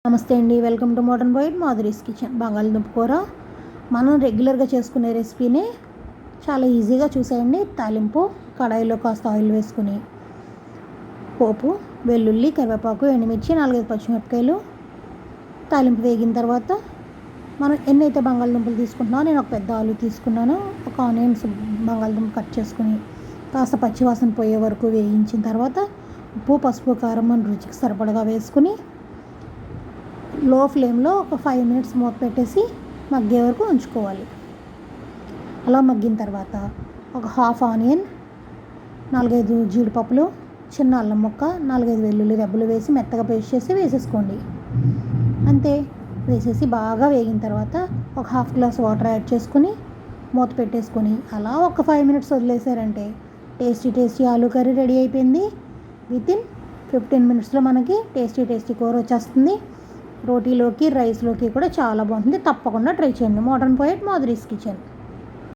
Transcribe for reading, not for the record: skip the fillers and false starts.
నమస్తే అండి, welcome to modern బోయిడ్ Madhuri's kitchen. బంగాళదుంప కూర మనం రెగ్యులర్గా చేసుకునే రెసిపీని చాలా ఈజీగా చూసేయండి. తాలింపు కడాయిలో కాస్త ఆయిల్ వేసుకుని పోపు, వెల్లుల్లి, కరివేపాకు, ఎండుమిర్చి, 4-5 పచ్చిమిరపకాయలు తాలింపు వేగిన తర్వాత మనం ఎన్నైతే బంగాళదుంపలు తీసుకుంటున్నామో, నేను ఒక పెద్ద ఆలు తీసుకున్నాను. ఒక ఆనియన్స్ బంగాళదుంప కట్ చేసుకుని కాస్త పచ్చివాసన పోయే వరకు వేయించిన తర్వాత ఉప్పు, పసుపు, కారం మన రుచికి సరిపడగా వేసుకుని లో ఫ్లేమ్లో ఒక 5 minutes మూత పెట్టేసి మగ్గే వరకు ఉంచుకోవాలి. అలా మగ్గిన తర్వాత ఒక హాఫ్ ఆనియన్, 4-5 జీడిపప్పులు, చిన్న అల్లం ముక్క, 4-5 వెల్లుల్లి రెబ్బలు వేసి మెత్తగా పేస్ట్ చేసి వేసేసుకోండి. అంతే. వేసేసి బాగా వేగిన తర్వాత ఒక హాఫ్ గ్లాస్ వాటర్ యాడ్ చేసుకుని మూత పెట్టేసుకొని అలా ఒక 5 minutes వదిలేసారంటే టేస్టీ ఆలూ కర్రీ రెడీ అయిపోయింది. వితిన్ 15 minutesలో మనకి టేస్టీ కూర వచ్చేస్తుంది. రోటీలోకి, రైస్లోకి కూడా చాలా బాగుంటుంది. తప్పకుండా ట్రై చేయండి. Modern బోయిడ్ Madhuri's kitchen.